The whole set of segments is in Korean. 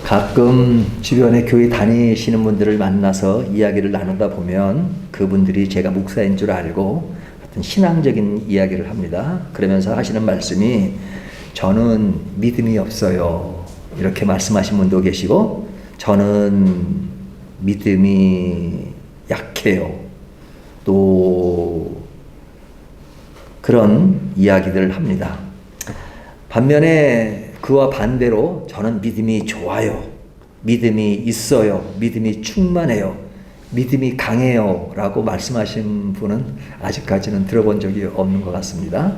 가끔 주변에 교회 다니시는 분들을 만나서 이야기를 나누다 보면 그분들이 제가 목사인 줄 알고 어떤 신앙적인 이야기를 합니다. 그러면서 하시는 말씀이 저는 믿음이 없어요. 이렇게 말씀하신 분도 계시고 저는 믿음이 약해요. 또 그런 이야기들을 합니다. 반면에 그와 반대로 저는 믿음이 좋아요. 믿음이 있어요. 믿음이 충만해요. 믿음이 강해요. 라고 말씀하신 분은 아직까지는 들어본 적이 없는 것 같습니다.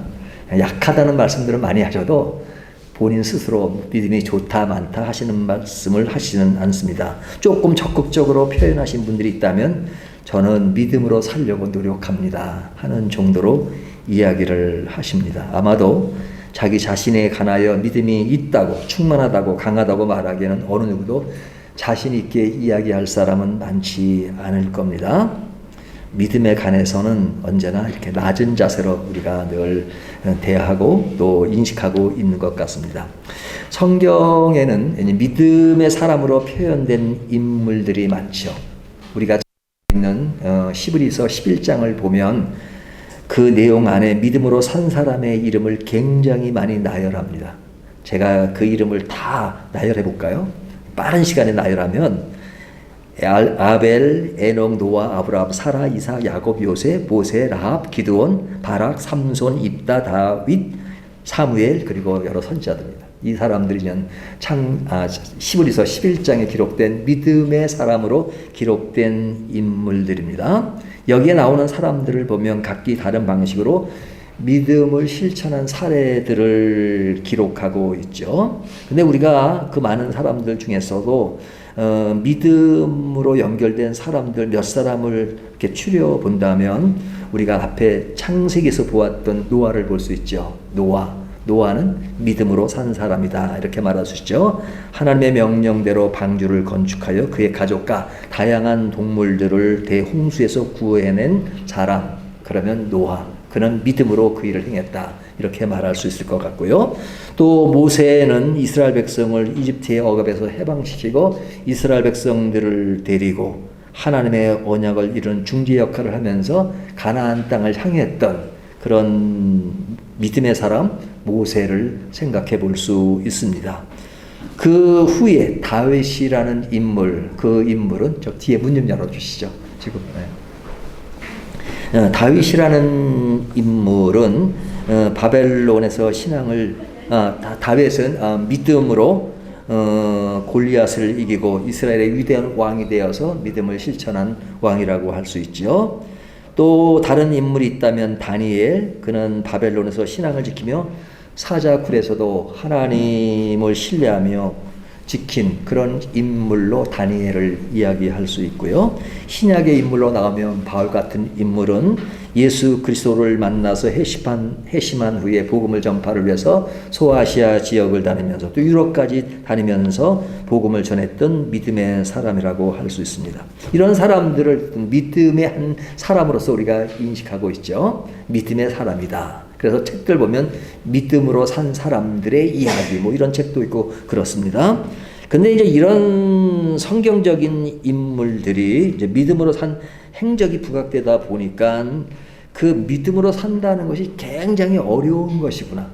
약하다는 말씀들을 많이 하셔도 본인 스스로 믿음이 좋다 많다 하시는 말씀을 하시는 않습니다. 조금 적극적으로 표현하신 분들이 있다면 저는 믿음으로 살려고 노력합니다 하는 정도로 이야기를 하십니다. 아마도 자기 자신에 관하여 믿음이 있다고 충만하다고 강하다고 말하기에는 어느 누구도 자신 있게 이야기할 사람은 많지 않을 겁니다. 믿음에 관해서는 언제나 이렇게 낮은 자세로 우리가 늘 대하고 또 인식하고 있는 것 같습니다. 성경에는 믿음의 사람으로 표현된 인물들이 많죠. 우리가 있는 히브리서 11장을 보면 그 내용 안에 믿음으로 산 사람의 이름을 굉장히 많이 나열합니다. 제가 그 이름을 다 나열해 볼까요? 빠른 시간에 나열하면 아벨, 에녹, 노아, 아브라함, 사라, 이삭, 야곱, 요셉, 모세, 라합, 기드온, 바락, 삼손, 입다, 다윗, 사무엘 그리고 여러 선지자들입니다. 이 사람들이는 히브리서 11장에 기록된 믿음의 사람으로 기록된 인물들입니다. 여기에 나오는 사람들을 보면 각기 다른 방식으로 믿음을 실천한 사례들을 기록하고 있죠. 근데 우리가 그 많은 사람들 중에서도 믿음으로 연결된 사람들 몇 사람을 이렇게 추려 본다면 우리가 앞에 창세기에서 보았던 노아를 볼 수 있죠. 노아는 믿음으로 산 사람이다 이렇게 말할 수 있죠. 하나님의 명령대로 방주를 건축하여 그의 가족과 다양한 동물들을 대홍수에서 구해낸 사람, 그러면 노아, 그는 믿음으로 그 일을 행했다 이렇게 말할 수 있을 것 같고요. 또 모세는 이스라엘 백성을 이집트의 억압에서 해방시키고 이스라엘 백성들을 데리고 하나님의 언약을 이룬 중재 역할을 하면서 가나안 땅을 향했던 그런 믿음의 사람 모세를 생각해 볼 수 있습니다. 그 후에 다윗이라는 인물, 그 인물은 저 뒤에 문 좀 열어주시죠. 지금 다윗이라는 인물은 바벨론에서 신앙을 다윗은 믿음으로 골리앗을 이기고 이스라엘의 위대한 왕이 되어서 믿음을 실천한 왕이라고 할 수 있죠. 또 다른 인물이 있다면 다니엘, 그는 바벨론에서 신앙을 지키며 사자굴에서도 하나님을 신뢰하며 지킨 그런 인물로 다니엘을 이야기할 수 있고요. 신약의 인물로 나오면 바울 같은 인물은 예수 그리스도를 만나서 회심한 후에 복음을 전파를 위해서 소아시아 지역을 다니면서 또 유럽까지 다니면서 복음을 전했던 믿음의 사람이라고 할 수 있습니다. 이런 사람들을 믿음의 한 사람으로서 우리가 인식하고 있죠. 믿음의 사람이다. 그래서 책들 보면 믿음으로 산 사람들의 이야기 뭐 이런 책도 있고 그렇습니다. 근데 이제 이런 성경적인 인물들이 이제 믿음으로 산 행적이 부각되다 보니까 그 믿음으로 산다는 것이 굉장히 어려운 것이구나.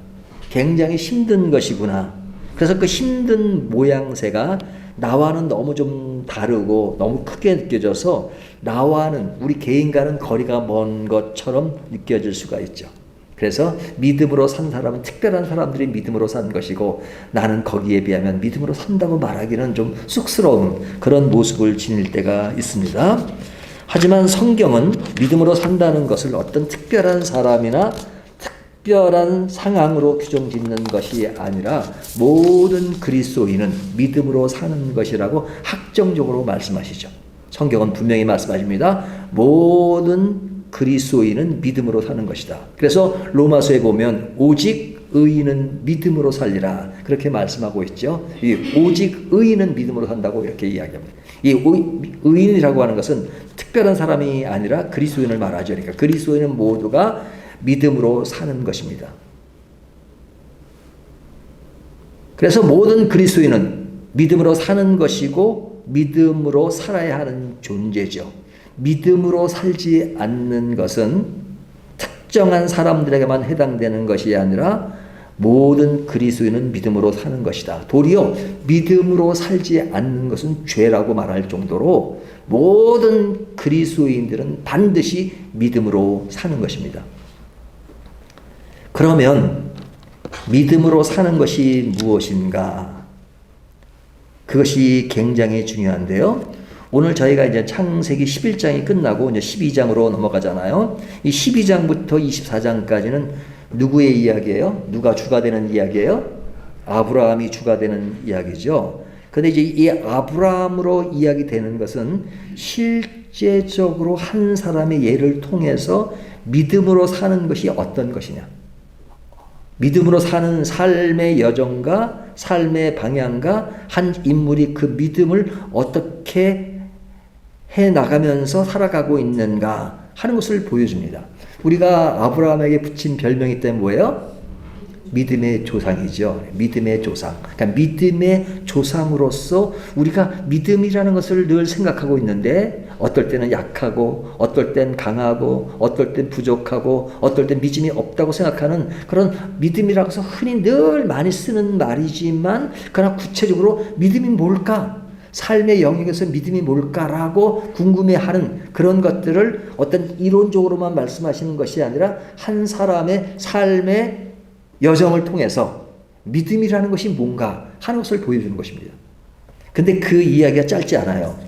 굉장히 힘든 것이구나. 그래서 그 힘든 모양새가 나와는 너무 좀 다르고 너무 크게 느껴져서 나와는 우리 개인과는 거리가 먼 것처럼 느껴질 수가 있죠. 그래서 믿음으로 산 사람은 특별한 사람들이 믿음으로 산 것이고 나는 거기에 비하면 믿음으로 산다고 말하기는 좀 쑥스러운 그런 모습을 지닐 때가 있습니다. 하지만 성경은 믿음으로 산다는 것을 어떤 특별한 사람이나 특별한 상황으로 규정짓는 것이 아니라 모든 그리스도인은 믿음으로 사는 것이라고 확정적으로 말씀하시죠. 성경은 분명히 말씀하십니다. 모든 그리스도인은 믿음으로 사는 것이다. 그래서 로마서에 보면 오직 의인은 믿음으로 살리라 그렇게 말씀하고 있죠. 이 오직 의인은 믿음으로 산다고 이렇게 이야기합니다. 이 의인이라고 하는 것은 특별한 사람이 아니라 그리스도인을 말하죠. 그러니까 그리스도인은 모두가 믿음으로 사는 것입니다. 그래서 모든 그리스도인은 믿음으로 사는 것이고 믿음으로 살아야 하는 존재죠. 믿음으로 살지 않는 것은 특정한 사람들에게만 해당되는 것이 아니라 모든 그리스도인은 믿음으로 사는 것이다. 도리어 믿음으로 살지 않는 것은 죄라고 말할 정도로 모든 그리스도인들은 반드시 믿음으로 사는 것입니다. 그러면 믿음으로 사는 것이 무엇인가? 그것이 굉장히 중요한데요. 오늘 저희가 이제 창세기 11장이 끝나고 이제 12장으로 넘어가잖아요. 이 12장부터 24장까지는 누구의 이야기예요? 누가 주가 되는 이야기예요? 아브라함이 주가 되는 이야기죠. 근데 이제 이 아브라함으로 이야기되는 것은 실제적으로 한 사람의 예를 통해서 믿음으로 사는 것이 어떤 것이냐. 믿음으로 사는 삶의 여정과 삶의 방향과 한 인물이 그 믿음을 어떻게 해 나가면서 살아가고 있는가 하는 것을 보여줍니다. 우리가 아브라함에게 붙인 별명이 때문에 뭐예요? 믿음의 조상이죠. 믿음의 조상. 그러니까 믿음의 조상으로서 우리가 믿음이라는 것을 늘 생각하고 있는데 어떨 때는 약하고 어떨 땐 강하고 어떨 땐 부족하고 어떨 땐 믿음이 없다고 생각하는 그런 믿음이라고 해서 흔히 늘 많이 쓰는 말이지만 그러나 구체적으로 믿음이 뭘까? 삶의 영역에서 믿음이 뭘까라고 궁금해하는 그런 것들을 어떤 이론적으로만 말씀하시는 것이 아니라 한 사람의 삶의 여정을 통해서 믿음이라는 것이 뭔가 하는 것을 보여주는 것입니다. 근데 그 이야기가 짧지 않아요.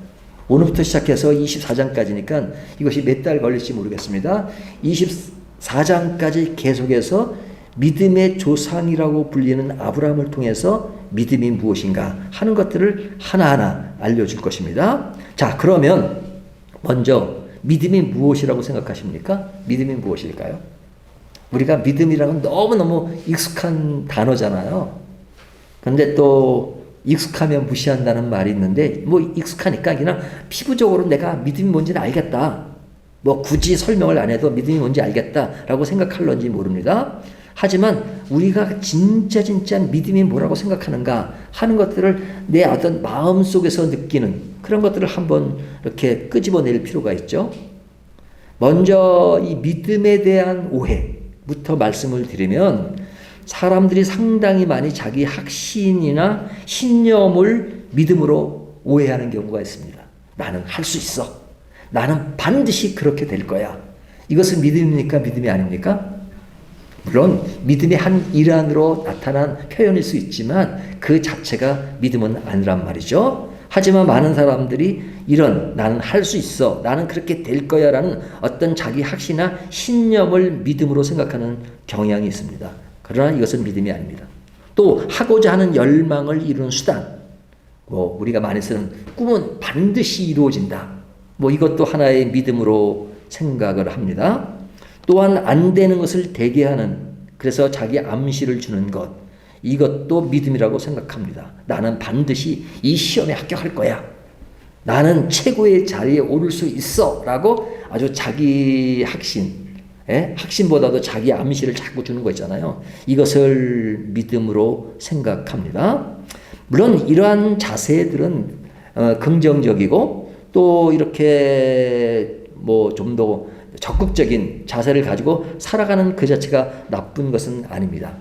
오늘부터 시작해서 24장까지니까 이것이 몇 달 걸릴지 모르겠습니다. 24장까지 계속해서 믿음의 조상이라고 불리는 아브라함을 통해서 믿음이 무엇인가 하는 것들을 하나하나 알려줄 것입니다. 자, 그러면 먼저 믿음이 무엇이라고 생각하십니까? 믿음이 무엇일까요? 우리가 믿음이라는 건 너무너무 익숙한 단어잖아요. 그런데 또 익숙하면 무시한다는 말이 있는데 뭐 익숙하니까 그냥 피부적으로 내가 믿음이 뭔지는 알겠다. 뭐 굳이 설명을 안 해도 믿음이 뭔지 알겠다라고 생각할런지 모릅니다. 하지만 우리가 진짜 믿음이 뭐라고 생각하는가 하는 것들을 내 어떤 마음속에서 느끼는 그런 것들을 한번 이렇게 끄집어낼 필요가 있죠. 먼저 이 믿음에 대한 오해부터 말씀을 드리면 사람들이 상당히 많이 자기 확신이나 신념을 믿음으로 오해하는 경우가 있습니다. 나는 할 수 있어. 나는 반드시 그렇게 될 거야. 이것은 믿음입니까? 믿음이 아닙니까? 물론 믿음의 한 일환으로 나타난 표현일 수 있지만 그 자체가 믿음은 아니란 말이죠. 하지만 많은 사람들이 이런 나는 할 수 있어, 나는 그렇게 될 거야 라는 어떤 자기 확신이나 신념을 믿음으로 생각하는 경향이 있습니다. 그러나 이것은 믿음이 아닙니다. 또 하고자 하는 열망을 이루는 수단, 뭐 우리가 많이 쓰는 꿈은 반드시 이루어진다. 뭐 이것도 하나의 믿음으로 생각을 합니다. 또한 안 되는 것을 대개하는, 그래서 자기 암시를 주는 것, 이것도 믿음이라고 생각합니다. 나는 반드시 이 시험에 합격할 거야. 나는 최고의 자리에 오를 수 있어 라고 아주 자기 확신, 확신보다도 자기 암시를 자꾸 주는 거 있잖아요. 이것을 믿음으로 생각합니다. 물론 이러한 자세들은 긍정적이고 또 이렇게 뭐 좀 더 적극적인 자세를 가지고 살아가는 그 자체가 나쁜 것은 아닙니다.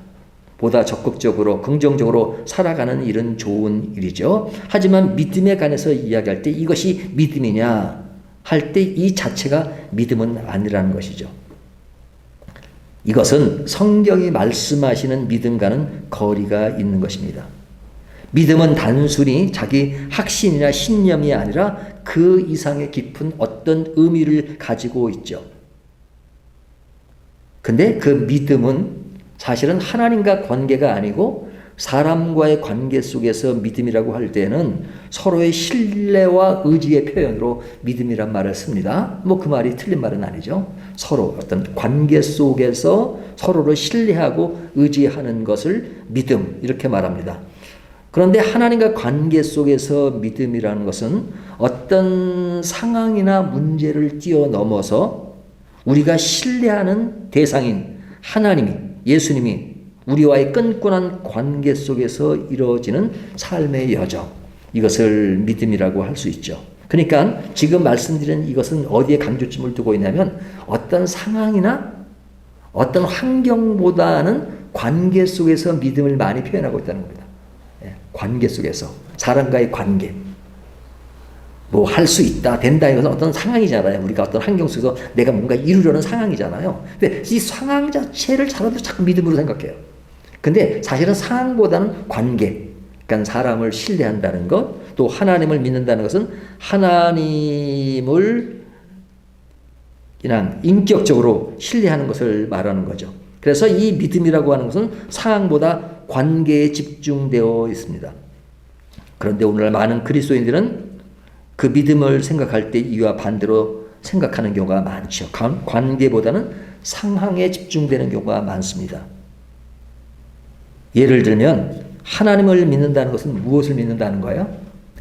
보다 적극적으로 긍정적으로 살아가는 일은 좋은 일이죠. 하지만 믿음에 관해서 이야기할 때 이것이 믿음이냐 할 때 이 자체가 믿음은 아니라는 것이죠. 이것은 성경이 말씀하시는 믿음과는 거리가 있는 것입니다. 믿음은 단순히 자기 확신이나 신념이 아니라 그 이상의 깊은 어떤 의미를 가지고 있죠. 근데 그 믿음은 사실은 하나님과 관계가 아니고 사람과의 관계 속에서 믿음이라고 할 때는 서로의 신뢰와 의지의 표현으로 믿음이란 말을 씁니다. 뭐 그 말이 틀린 말은 아니죠. 서로 어떤 관계 속에서 서로를 신뢰하고 의지하는 것을 믿음 이렇게 말합니다. 그런데 하나님과 관계 속에서 믿음이라는 것은 어떤 상황이나 문제를 뛰어넘어서 우리가 신뢰하는 대상인 하나님이, 예수님이 우리와의 끈끈한 관계 속에서 이루어지는 삶의 여정, 이것을 믿음이라고 할 수 있죠. 그러니까 지금 말씀드린 이것은 어디에 강조점을 두고 있냐면 어떤 상황이나 어떤 환경보다는 관계 속에서 믿음을 많이 표현하고 있다는 겁니다. 관계 속에서 사람과의 관계, 뭐 할 수 있다, 된다, 이것은 어떤 상황이잖아요. 우리가 어떤 환경 속에서 내가 뭔가 이루려는 상황이잖아요. 근데 이 상황 자체를 사람들이 자꾸 믿음으로 생각해요. 근데 사실은 상황보다는 관계, 그러니까 사람을 신뢰한다는 것, 또 하나님을 믿는다는 것은 하나님을 그냥 인격적으로 신뢰하는 것을 말하는 거죠. 그래서 이 믿음이라고 하는 것은 상황보다 관계에 집중되어 있습니다. 그런데 오늘날 많은 그리스도인들은 그 믿음을 생각할 때 이와 반대로 생각하는 경우가 많죠. 관계보다는 상황에 집중되는 경우가 많습니다. 예를 들면 하나님을 믿는다는 것은 무엇을 믿는다는 거예요?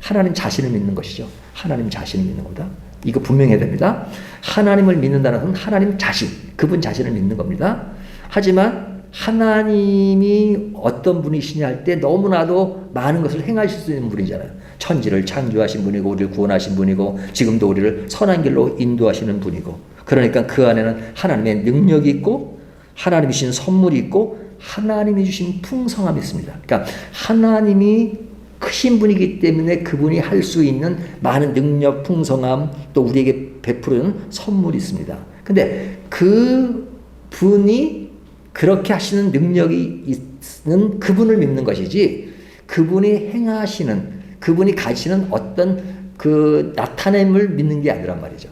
하나님 자신을 믿는 것이죠. 하나님 자신을 믿는 거다. 이거 분명해야 됩니다. 하나님을 믿는다는 것은 하나님 자신, 그분 자신을 믿는 겁니다. 하지만 하나님이 어떤 분이시냐 할 때 너무나도 많은 것을 행하실 수 있는 분이잖아요. 천지를 창조하신 분이고 우리를 구원하신 분이고 지금도 우리를 선한 길로 인도하시는 분이고, 그러니까 그 안에는 하나님의 능력이 있고 하나님이 주신 선물이 있고 하나님이 주신 풍성함이 있습니다. 그러니까 하나님이 크신 분이기 때문에 그분이 할 수 있는 많은 능력, 풍성함, 또 우리에게 베푸는 선물이 있습니다. 근데 그 분이 그렇게 하시는 능력이 있는 그분을 믿는 것이지, 그분이 행하시는, 그분이 가지시는 어떤 그 나타냄을 믿는 게 아니란 말이죠.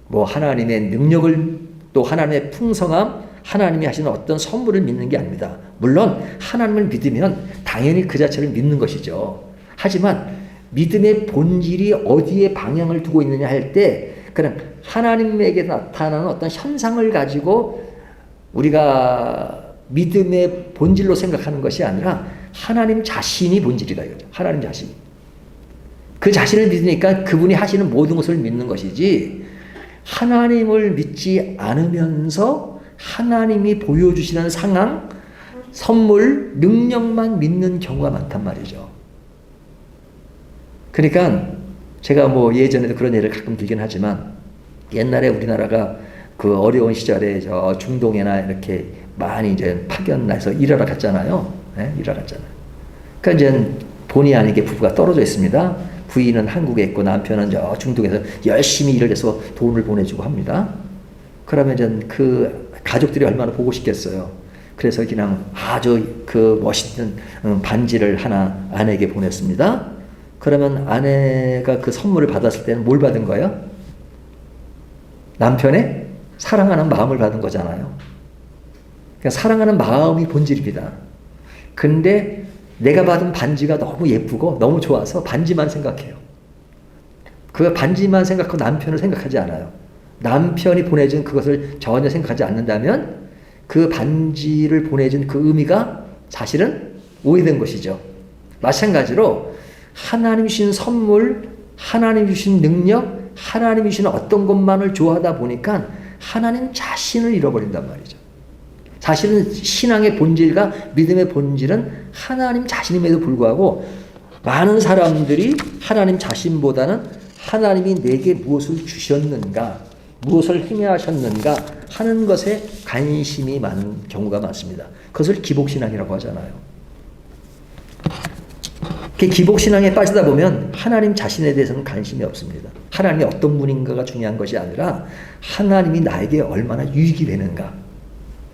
뭐 하나님의 능력을, 또 하나님의 풍성함, 하나님이 하시는 어떤 선물을 믿는 게 아닙니다. 물론 하나님을 믿으면 당연히 그 자체를 믿는 것이죠. 하지만 믿음의 본질이 어디에 방향을 두고 있느냐 할 때, 그냥 하나님에게 나타나는 어떤 현상을 가지고 우리가 믿음의 본질로 생각하는 것이 아니라 하나님 자신이 본질이다 이거죠. 하나님 자신. 그 자신을 믿으니까 그분이 하시는 모든 것을 믿는 것이지, 하나님을 믿지 않으면서 하나님이 보여주시는 상황, 선물, 능력만 믿는 경우가 많단 말이죠. 그러니까 제가 뭐 예전에도 그런 예를 가끔 들긴 하지만, 옛날에 우리나라가 그 어려운 시절에 저 중동에나 이렇게 많이 이제 파견나서 일하러 갔잖아요. 네? 일하러 갔잖아요. 그러니까 이제 본의 아니게 부부가 떨어져 있습니다. 부인은 한국에 있고 남편은 저 중동에서 열심히 일을 해서 돈을 보내주고 합니다. 그러면 이제 그 가족들이 얼마나 보고 싶겠어요. 그래서 그냥 아주 그 멋있는 반지를 하나 아내에게 보냈습니다. 그러면 아내가 그 선물을 받았을 때는 뭘 받은 거예요? 남편의 사랑하는 마음을 받은 거잖아요. 그러니까 사랑하는 마음이 본질입니다. 근데 내가 받은 반지가 너무 예쁘고 너무 좋아서 반지만 생각해요. 그 반지만 생각하고 남편을 생각하지 않아요. 남편이 보내준 그것을 전혀 생각하지 않는다면 그 반지를 보내준 그 의미가 사실은 오해된 것이죠. 마찬가지로 하나님이 주신 선물, 하나님이 주신 능력, 하나님이 주신 어떤 것만을 좋아하다 보니까 하나님 자신을 잃어버린단 말이죠. 사실은 신앙의 본질과 믿음의 본질은 하나님 자신임에도 불구하고 많은 사람들이 하나님 자신보다는 하나님이 내게 무엇을 주셨는가, 무엇을 행하셨는가 하는 것에 관심이 많은 경우가 많습니다. 그것을 기복신앙이라고 하잖아요. 기복신앙에 빠지다 보면 하나님 자신에 대해서는 관심이 없습니다. 하나님이 어떤 분인가가 중요한 것이 아니라 하나님이 나에게 얼마나 유익이 되는가,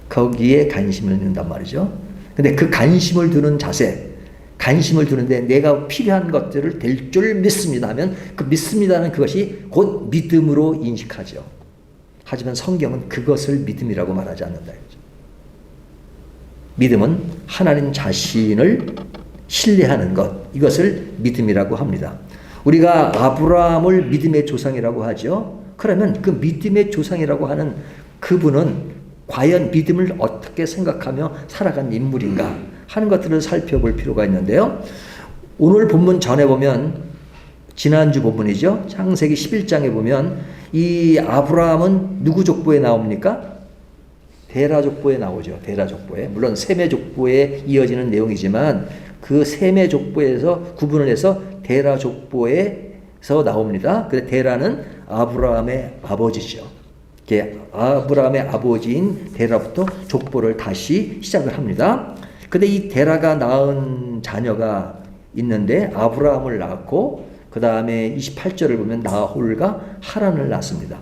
거기에 관심을 두는단 말이죠. 근데 그 관심을 두는 자세, 관심을 두는데 내가 필요한 것들을 될 줄 믿습니다 하면 그 믿습니다는 그것이 곧 믿음으로 인식하죠. 하지만 성경은 그것을 믿음이라고 말하지 않는다. 믿음은 하나님 자신을 신뢰하는 것, 이것을 믿음이라고 합니다. 우리가 아브라함을 믿음의 조상이라고 하죠. 그러면 그 믿음의 조상이라고 하는 그분은 과연 믿음을 어떻게 생각하며 살아간 인물인가 하는 것들을 살펴볼 필요가 있는데요. 오늘 본문 전에 보면, 지난주 본문이죠. 창세기 11장에 보면 이 아브라함은 누구 족보에 나옵니까? 데라 족보에 나오죠. 데라 족보에. 물론 셈의 족보에 이어지는 내용이지만 그 셈의 족보에서 구분을 해서 데라 족보에서 나옵니다. 그래서 데라는 아브라함의 아버지죠. 아브라함의 아버지인 데라부터 족보를 다시 시작을 합니다. 근데 이 데라가 낳은 자녀가 있는데 아브라함을 낳고 그 다음에 28절을 보면 나홀과 하란을 낳습니다.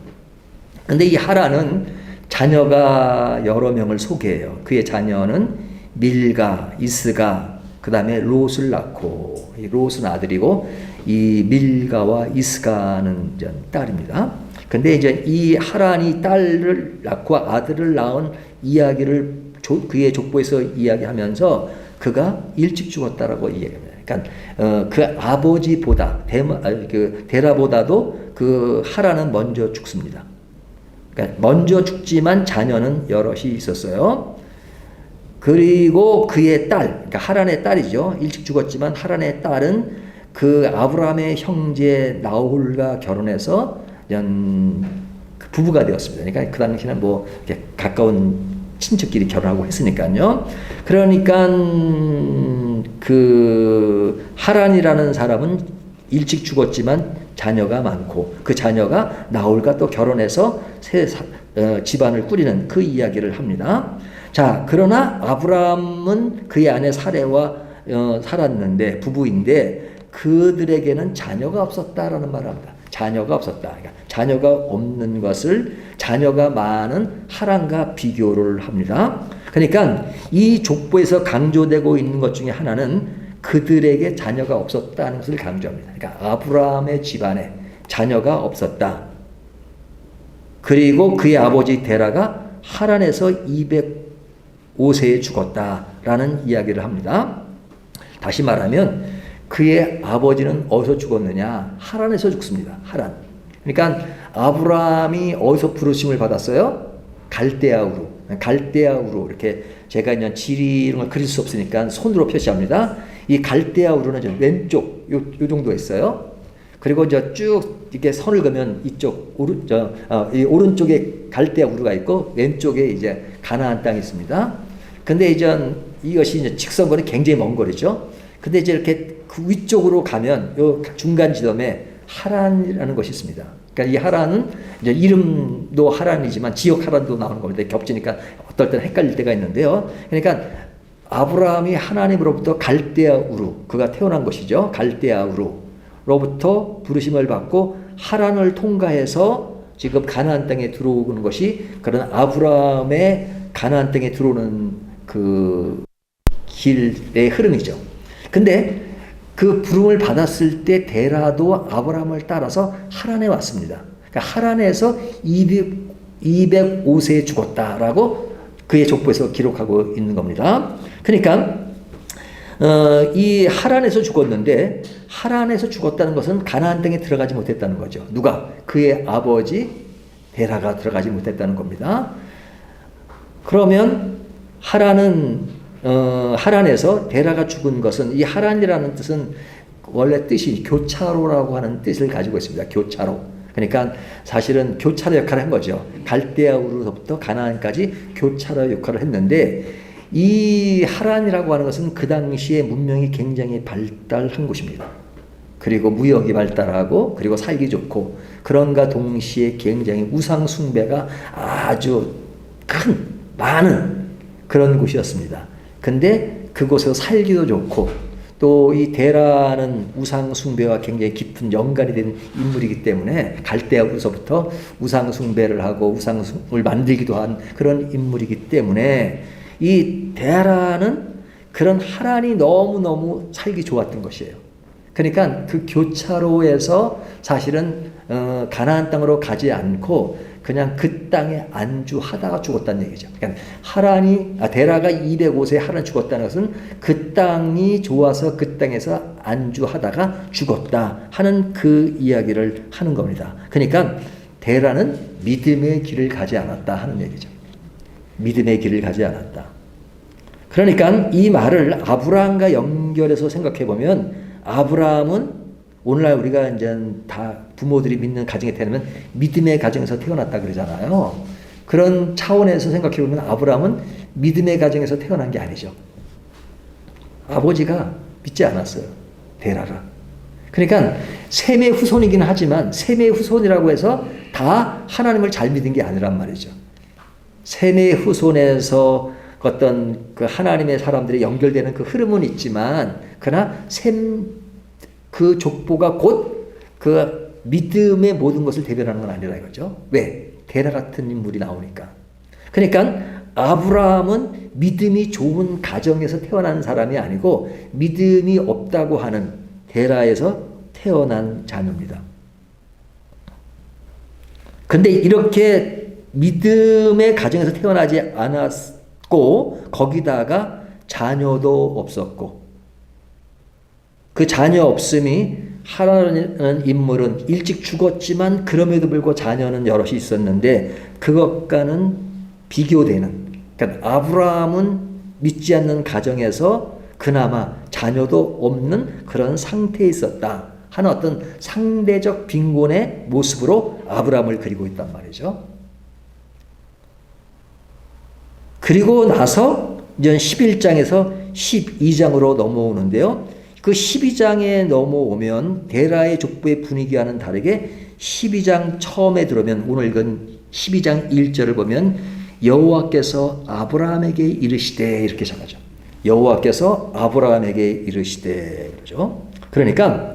근데 이 하란은 자녀가 여러 명을 소개해요. 그의 자녀는 밀가, 이스가, 그 다음에 롯을 낳고, 이 롯은 아들이고 이 밀가와 이스가는 이제 딸입니다. 근데 이제 이 하란이 딸을 낳고 아들을 낳은 이야기를 그의 족보에서 이야기하면서 그가 일찍 죽었다라고 이야기합니다. 그러니까 그 아버지보다 데라보다도 그 하란은 먼저 죽습니다. 그러니까 먼저 죽지만 자녀는 여럿이 있었어요. 그리고 그의 딸, 그러니까 하란의 딸이죠. 일찍 죽었지만 하란의 딸은 그 아브라함의 형제 나홀과 결혼해서 부부가 되었습니다. 그러니까 그 당시에는 뭐 이렇게 가까운 친척끼리 결혼하고 했으니까요. 그러니까 그 하란이라는 사람은 일찍 죽었지만 자녀가 많고 그 자녀가 나홀과 또 결혼해서 새 집안을 꾸리는 그 이야기를 합니다. 자, 그러나 아브라함은 그의 아내 사레와 살았는데 부부인데 그들에게는 자녀가 없었다라는 말을 합니다. 자녀가 없었다. 그러니까 자녀가 없는 것을 자녀가 많은 하란과 비교를 합니다. 그러니까 이 족보에서 강조되고 있는 것 중에 하나는 그들에게 자녀가 없었다는 것을 강조합니다. 그러니까 아브라함의 집안에 자녀가 없었다. 그리고 그의 아버지 데라가 하란에서 205세에 죽었다라는 이야기를 합니다. 다시 말하면 그의 아버지는 어디서 죽었느냐? 하란에서 죽습니다. 하란. 그러니까 아브라함이 어디서 부르심을 받았어요? 갈대아우루. 갈대아우루. 이렇게 제가 이제 지리 이런 걸 그릴 수 없으니까 손으로 표시합니다. 이 갈대아우루는 왼쪽 요 정도 있어요. 그리고 이제 쭉 이렇게 선을 그으면 이쪽 이 오른쪽에 갈대아우루가 있고 왼쪽에 이제 가나안 땅이 있습니다. 근데 이제 이것이 이제 직선거리 굉장히 먼 거리죠. 근데 이제 이렇게 그 위쪽으로 가면 요 중간 지점에 하란이라는 것이 있습니다. 그러니까 이 하란은 이제 이름도 하란이지만 지역 하란도 나오는 겁니다. 겹치니까 어떨 때는 헷갈릴 때가 있는데요. 그러니까 아브라함이 하나님으로부터 갈대아우루, 그가 태어난 것이죠. 갈대아우루로부터 부르심을 받고 하란을 통과해서 지금 가나안 땅에 들어오는 것이 그런 아브라함의 가나안 땅에 들어오는 그 길의 흐름이죠. 근데 그 부름을 받았을 때 데라도 아브라함을 따라서 하란에 왔습니다. 그러니까 하란에서 205세에 죽었다라고 그의 족보에서 기록하고 있는 겁니다. 그러니까 이 하란에서 죽었는데 하란에서 죽었다는 것은 가나안 땅에 들어가지 못했다는 거죠. 누가? 그의 아버지 데라가 들어가지 못했다는 겁니다. 그러면 하란에서 데라가 죽은 것은 이 하란이라는 뜻은 원래 뜻이 교차로라고 하는 뜻을 가지고 있습니다. 교차로. 그러니까 사실은 교차로 역할을 한 거죠. 갈대아우르로부터 가나안까지 교차로 역할을 했는데 이 하란이라고 하는 것은 그 당시에 문명이 굉장히 발달한 곳입니다. 그리고 무역이 발달하고 그리고 살기 좋고 그런가 동시에 굉장히 우상 숭배가 아주 많은 그런 곳이었습니다. 근데 그곳에서 살기도 좋고 또 이 데라는 우상 숭배와 굉장히 깊은 연관이 된 인물이기 때문에 갈대아우르서부터 우상 숭배를 하고 우상을 만들기도 한 그런 인물이기 때문에 이 데라는 그런 하란이 너무너무 살기 좋았던 것이에요. 그러니까 그 교차로에서 사실은 가나안 땅으로 가지 않고 그냥 그 땅에 안주하다가 죽었다는 얘기죠. 그러니까 데라가 205세에 하란에 죽었다는 것은 그 땅이 좋아서 그 땅에서 안주하다가 죽었다 하는 그 이야기를 하는 겁니다. 그러니까 데라는 믿음의 길을 가지 않았다 하는 얘기죠. 믿음의 길을 가지 않았다. 그러니까 이 말을 아브라함과 연결해서 생각해 보면 아브라함은 오늘날 우리가 이제 다 부모들이 믿는 가정에 태어나면 믿음의 가정에서 태어났다 그러잖아요. 그런 차원에서 생각해 보면 아브라함은 믿음의 가정에서 태어난 게 아니죠. 아버지가 믿지 않았어요. 데라를. 그러니까 셈의 후손이긴 하지만 셈의 후손이라고 해서 다 하나님을 잘 믿은 게 아니란 말이죠. 셈의 후손에서 어떤 그 하나님의 사람들이 연결되는 그 흐름은 있지만 그러나 셈 그 족보가 곧 그 믿음의 모든 것을 대변하는 건 아니라 이거죠. 왜? 데라 같은 인물이 나오니까. 그러니까 아브라함은 믿음이 좋은 가정에서 태어난 사람이 아니고 믿음이 없다고 하는 데라에서 태어난 자녀입니다. 근데 이렇게 믿음의 가정에서 태어나지 않았고 거기다가 자녀도 없었고 그 자녀 없음이 하라는 인물은 일찍 죽었지만 그럼에도 불구하고 자녀는 여럿이 있었는데 그것과는 비교되는, 그러니까 아브라함은 믿지 않는 가정에서 그나마 자녀도 없는 그런 상태에 있었다 하는 어떤 상대적 빈곤의 모습으로 아브라함을 그리고 있단 말이죠. 그리고 나서 이제 11장에서 12장으로 넘어오는데요. 그 12장에 넘어오면 데라의 족보의 분위기와는 다르게 12장 처음에 들어오면 오늘 읽은 12장 1절을 보면 여호와께서 아브라함에게 이르시되 이렇게 시작하죠. 여호와께서 아브라함에게 이르시되 그러죠. 그러니까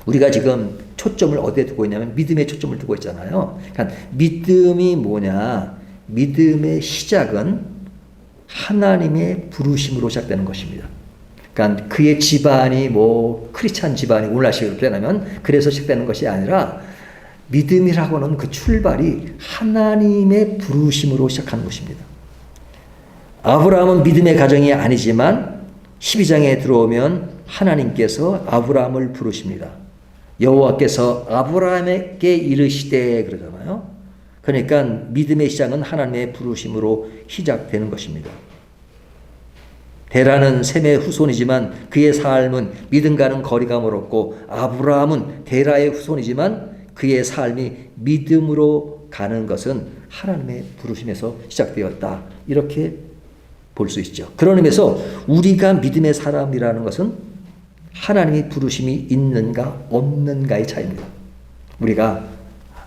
우리가 지금 초점을 어디에 두고 있냐면 믿음에 초점을 두고 있잖아요. 그러니까 믿음이 뭐냐? 믿음의 시작은 하나님의 부르심으로 시작되는 것입니다. 그러니까 그의 집안이 뭐 크리스찬 집안이 오늘날식으로 표현하면 그래서 시작되는 것이 아니라 믿음이라고는 그 출발이 하나님의 부르심으로 시작하는 것입니다. 아브라함은 믿음의 가정이 아니지만 12장에 들어오면 하나님께서 아브라함을 부르십니다. 여호와께서 아브라함에게 이르시되 그러잖아요. 그러니까 믿음의 시작은 하나님의 부르심으로 시작되는 것입니다. 데라는 셈의 후손이지만 그의 삶은 믿음과는 거리가 멀었고 아브라함은 데라의 후손이지만 그의 삶이 믿음으로 가는 것은 하나님의 부르심에서 시작되었다. 이렇게 볼 수 있죠. 그런 의미에서 우리가 믿음의 사람이라는 것은 하나님의 부르심이 있는가 없는가의 차이입니다. 우리가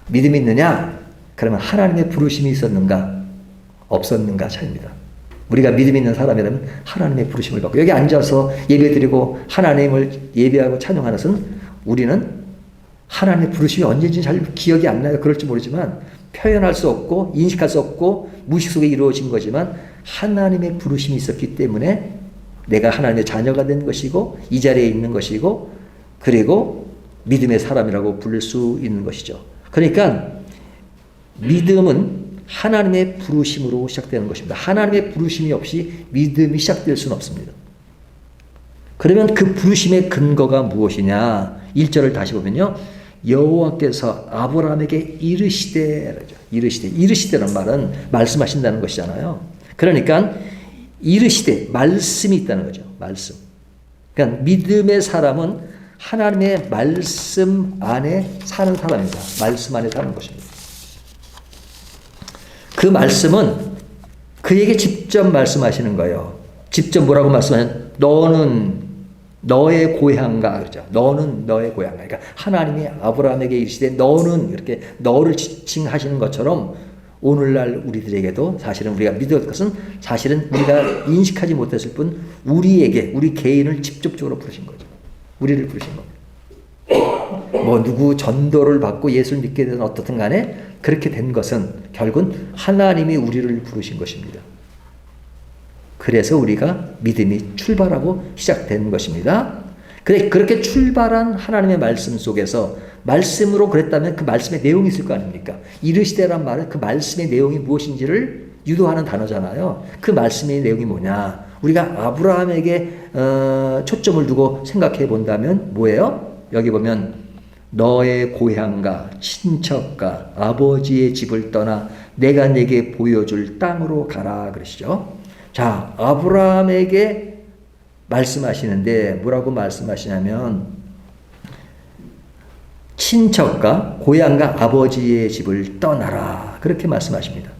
믿음이 있느냐? 그러면 하나님의 부르심이 있었는가 없었는가 차이입니다. 우리가 믿음 있는 사람이라면 하나님의 부르심을 받고 여기 앉아서 예배드리고 하나님을 예배하고 찬양하는 것은 우리는 하나님의 부르심이 언제인지 잘 기억이 안 나요. 그럴지 모르지만 표현할 수 없고 인식할 수 없고 무의식 속에 이루어진 거지만 하나님의 부르심이 있었기 때문에 내가 하나님의 자녀가 된 것이고 이 자리에 있는 것이고 그리고 믿음의 사람이라고 부를 수 있는 것이죠. 그러니까 믿음은 하나님의 부르심으로 시작되는 것입니다. 하나님의 부르심이 없이 믿음이 시작될 수는 없습니다. 그러면 그 부르심의 근거가 무엇이냐? 1절을 다시 보면요. 여호와께서 아브라함에게 이르시되 이르시되는 말은 말씀하신다는 것이잖아요. 그러니까 이르시되 말씀이 있다는 거죠. 말씀. 그러니까 믿음의 사람은 하나님의 말씀 안에 사는 사람입니다. 말씀 안에 사는 것입니다. 그 말씀은 그에게 직접 말씀하시는 거예요. 직접 뭐라고 말씀하냐면 너는 너의 고향가 그러죠. 너는 너의 고향가. 그러니까 하나님이 아브라함에게 이르시되 너는 이렇게 너를 지칭하시는 것처럼 오늘날 우리들에게도 사실은 우리가 믿을 것은 사실은 우리가 인식하지 못했을 뿐 우리에게 우리 개인을 직접적으로 부르신 거죠. 우리를 부르신 겁니다. 뭐 누구 전도를 받고 예수를 믿게 되든 어떻든 간에 그렇게 된 것은 결국은 하나님이 우리를 부르신 것입니다. 그래서 우리가 믿음이 출발하고 시작된 것입니다. 그렇게 출발한 하나님의 말씀 속에서 말씀으로 그랬다면 그 말씀의 내용이 있을 거 아닙니까? 이르시되란 말은 그 말씀의 내용이 무엇인지를 유도하는 단어잖아요. 그 말씀의 내용이 뭐냐? 우리가 아브라함에게 초점을 두고 생각해 본다면 뭐예요? 여기 보면 너의 고향과 친척과 아버지의 집을 떠나 내가 내게 보여줄 땅으로 가라 그러시죠. 자, 아브라함에게 말씀하시는데 뭐라고 말씀하시냐면 친척과 고향과 아버지의 집을 떠나라 그렇게 말씀하십니다.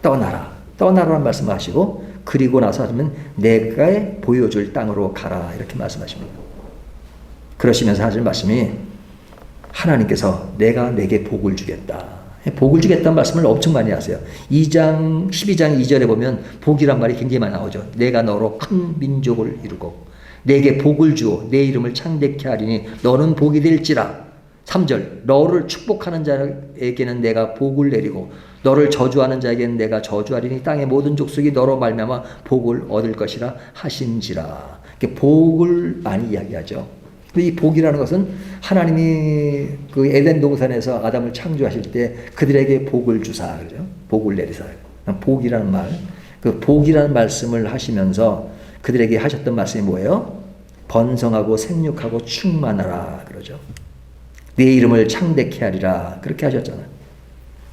떠나라. 떠나라는 말씀하시고 그리고 나서 하면 내가 보여줄 땅으로 가라 이렇게 말씀하십니다. 그러시면서 하시는 말씀이 하나님께서 내가 내게 복을 주겠다. 복을 주겠다는 말씀을 엄청 많이 하세요. 12장 2절에 보면 복이란 말이 굉장히 많이 나오죠. 내가 너로 큰 민족을 이루고 내게 복을 주어 내 이름을 창대케 하리니 너는 복이 될지라. 3절 너를 축복하는 자에게는 내가 복을 내리고 너를 저주하는 자에게는 내가 저주하리니 땅의 모든 족속이 너로 말미암아 복을 얻을 것이라 하신지라. 이렇게 복을 많이 이야기하죠. 이 복이라는 것은 하나님이 그 에덴 동산에서 아담을 창조하실 때 그들에게 복을 주사 그죠? 복을 내리사. 복이라는 말, 그 복이라는 말씀을 하시면서 그들에게 하셨던 말씀이 뭐예요? 번성하고 생육하고 충만하라 그러죠. 내 이름을 창대케 하리라 그렇게 하셨잖아요.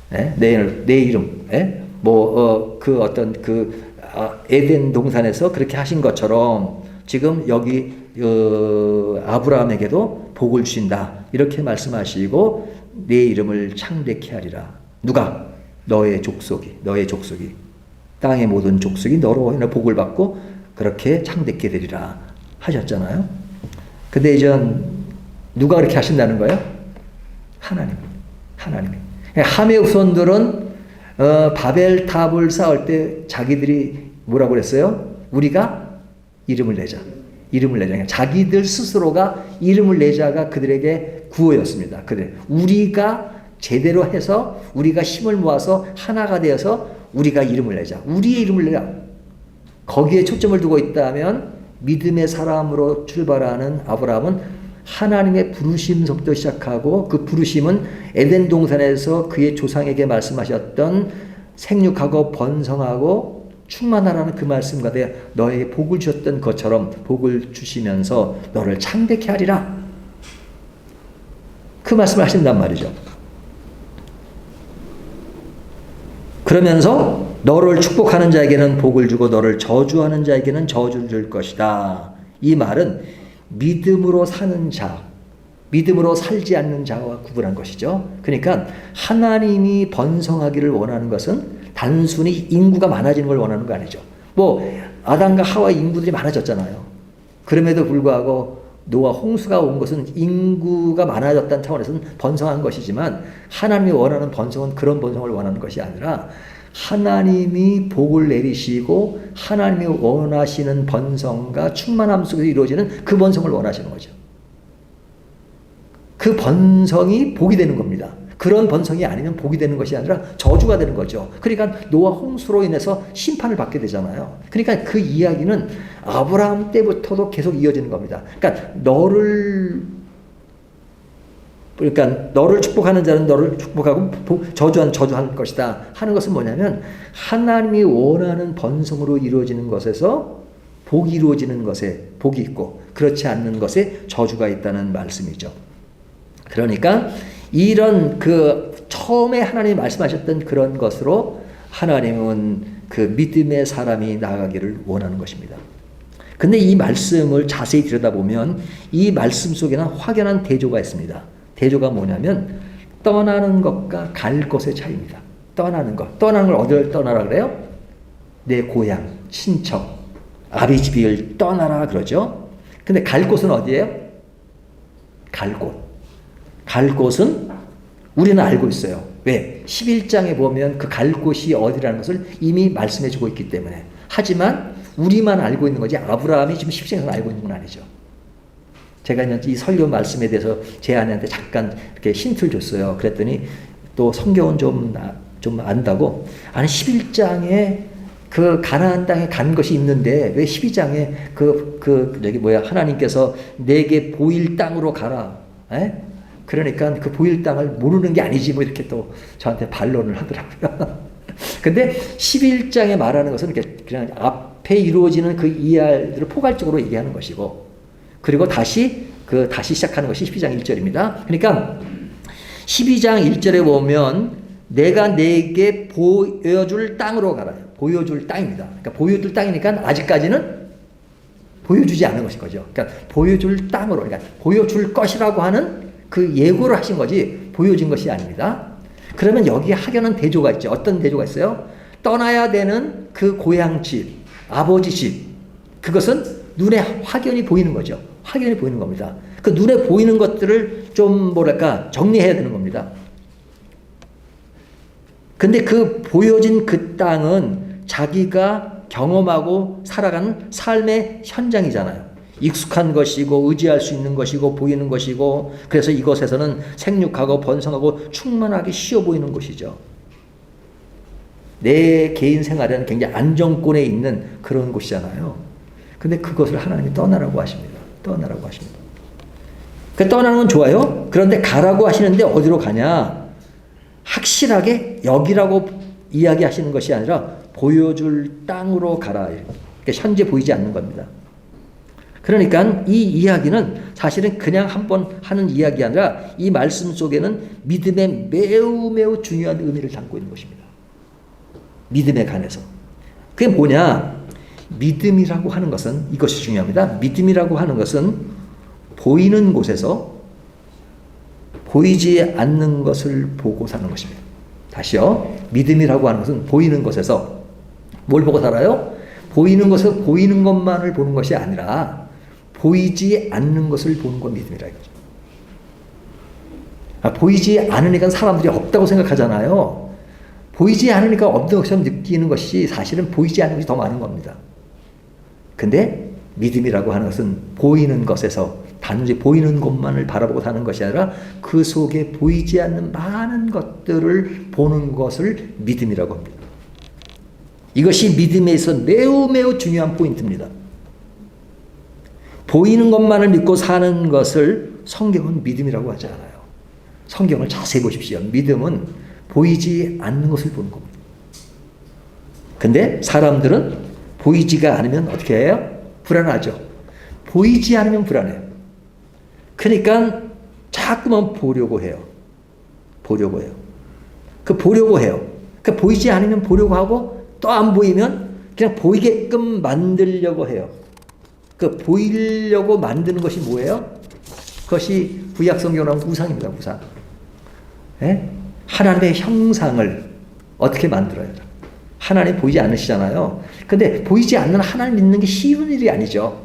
네? 내 이름, 네? 그 어떤 에덴 동산에서 그렇게 하신 것처럼 지금 여기 아브라함에게도 복을 주신다 이렇게 말씀하시고 내 이름을 창대케 하리라. 누가? 너의 족속이 땅의 모든 족속이 너로 인해 복을 받고 그렇게 창대케 되리라 하셨잖아요. 근데 이제 누가 그렇게 하신다는 거예요? 하나님이. 함의 후손들은 바벨탑을 쌓을 때 자기들이 뭐라고 그랬어요? 우리가 이름을 내자. 자기들 스스로가 이름을 내자가 그들에게 구호였습니다. 우리가 제대로 해서 우리가 힘을 모아서 하나가 되어서 우리가 이름을 내자. 우리의 이름을 내자. 거기에 초점을 두고 있다면 믿음의 사람으로 출발하는 아브라함은 하나님의 부르심부터 시작하고 그 부르심은 에덴 동산에서 그의 조상에게 말씀하셨던 생육하고 번성하고 충만하라는 그 말씀과 대해 너에게 복을 주셨던 것처럼 복을 주시면서 너를 창대케 하리라. 그 말씀을 하신단 말이죠. 그러면서 너를 축복하는 자에게는 복을 주고 너를 저주하는 자에게는 저주를 줄 것이다. 이 말은 믿음으로 사는 자, 믿음으로 살지 않는 자와 구분한 것이죠. 그러니까 하나님이 번성하기를 원하는 것은 단순히 인구가 많아지는 걸 원하는 거 아니죠. 아담과 하와 인구들이 많아졌잖아요. 그럼에도 불구하고 노아 홍수가 온 것은 인구가 많아졌다는 차원에서는 번성한 것이지만 하나님이 원하는 번성은 그런 번성을 원하는 것이 아니라 하나님이 복을 내리시고 하나님이 원하시는 번성과 충만함 속에서 이루어지는 그 번성을 원하시는 거죠. 그 번성이 복이 되는 겁니다. 그런 번성이 아니면 복이 되는 것이 아니라 저주가 되는 거죠. 그러니까 노아 홍수로 인해서 심판을 받게 되잖아요. 그러니까 그 이야기는 아브라함 때부터도 계속 이어지는 겁니다. 그러니까 너를 축복하는 자는 너를 축복하고 저주할 것이다 하는 것은 뭐냐면 하나님이 원하는 번성으로 이루어지는 것에서 복이 이루어지는 것에 복이 있고 그렇지 않는 것에 저주가 있다는 말씀이죠. 그러니까 이런 처음에 하나님이 말씀하셨던 그런 것으로 하나님은 그 믿음의 사람이 나아가기를 원하는 것입니다. 근데 이 말씀을 자세히 들여다보면 이 말씀 속에는 확연한 대조가 있습니다. 대조가 뭐냐면 떠나는 것과 갈 곳의 차이입니다. 떠나는 걸 어디를 떠나라 그래요? 내 고향, 친척, 아비집을 떠나라 그러죠. 근데 갈 곳은 어디예요? 갈 곳은 우리는 알고 있어요. 왜? 11장에 보면 그 갈 곳이 어디라는 것을 이미 말씀해 주고 있기 때문에. 하지만 우리만 알고 있는 거지 아브라함이 지금 10장에서 알고 있는 건 아니죠. 제가 이 설교 말씀에 대해서 제 아내한테 잠깐 이렇게 힌트를 줬어요. 그랬더니 또 성경은 좀 안다고. 아니 11장에 그 가나안 땅에 간 것이 있는데 왜 12장에 하나님께서 내게 보일 땅으로 가라. 에? 그러니까 그 보일 땅을 모르는 게 아니지 뭐 이렇게 또 저한테 반론을 하더라고요. 근데 11장에 말하는 것은 그냥 앞에 이루어지는 그 이야기들을 포괄적으로 얘기하는 것이고 그리고 다시 시작하는 것이 12장 1절입니다. 그러니까 12장 1절에 보면 내가 내게 보여줄 땅으로 가라. 보여줄 땅입니다. 그러니까 보여줄 땅이니까 아직까지는 보여주지 않은 것인 거죠. 그러니까 보여줄 땅으로, 그러니까 보여줄 것이라고 하는 그 예고를 하신 거지 보여진 것이 아닙니다. 그러면 여기에 확연한 대조가 있죠. 어떤 대조가 있어요? 떠나야 되는 그 고향집, 아버지 집, 그것은 눈에 확연히 보이는 거죠. 확연히 보이는 겁니다. 그 눈에 보이는 것들을 좀 뭐랄까 정리해야 되는 겁니다. 근데 그 보여진 그 땅은 자기가 경험하고 살아가는 삶의 현장이잖아요. 익숙한 것이고 의지할 수 있는 것이고 보이는 것이고, 그래서 이것에서는 생육하고 번성하고 충만하기 쉬워 보이는 것이죠. 내 개인 생활에는 굉장히 안정권에 있는 그런 곳이잖아요. 근데 그것을 하나님이 떠나라고 하십니다. 떠나라고 하십니다. 그 떠나는 건 좋아요. 그런데 가라고 하시는데 어디로 가냐? 확실하게 여기라고 이야기하시는 것이 아니라 보여줄 땅으로 가라. 그러니까 현재 보이지 않는 겁니다. 그러니까 이 이야기는 사실은 그냥 한번 하는 이야기가 아니라 이 말씀 속에는 믿음의 매우 매우 중요한 의미를 담고 있는 것입니다. 믿음에 관해서. 그게 뭐냐? 믿음이라고 하는 것은 이것이 중요합니다. 믿음이라고 하는 것은 보이는 곳에서 보이지 않는 것을 보고 사는 것입니다. 다시요. 믿음이라고 하는 것은 보이는 곳에서 뭘 보고 살아요? 보이는 것에서 보이는 것만을 보는 것이 아니라 보이지 않는 것을 보는 건 믿음이라 이거죠. 보이지 않으니까 사람들이 없다고 생각하잖아요. 보이지 않으니까 없는 것처럼 느끼는 것이 사실은 보이지 않는 것이 더 많은 겁니다. 근데 믿음이라고 하는 것은 보이는 것에서 단지 보이는 것만을 바라보고 사는 것이 아니라 그 속에 보이지 않는 많은 것들을 보는 것을 믿음이라고 합니다. 이것이 믿음에 있어 매우 매우 중요한 포인트입니다. 보이는 것만을 믿고 사는 것을 성경은 믿음이라고 하지 않아요. 성경을 자세히 보십시오. 믿음은 보이지 않는 것을 보는 겁니다. 근데 사람들은 보이지가 않으면 어떻게 해요? 불안하죠. 보이지 않으면 불안해요. 그러니까 자꾸만 보려고 해요. 보려고 해요. 보려고 해요. 보이지 않으면 보려고 하고 또 안 보이면 그냥 보이게끔 만들려고 해요. 보이려고 만드는 것이 뭐예요? 그것이 구약성경으로 하면 우상입니다. 우상. 예? 하나님의 형상을 어떻게 만들어요? 하나님 보이지 않으시잖아요. 근데 보이지 않는 하나님 믿는 게 쉬운 일이 아니죠.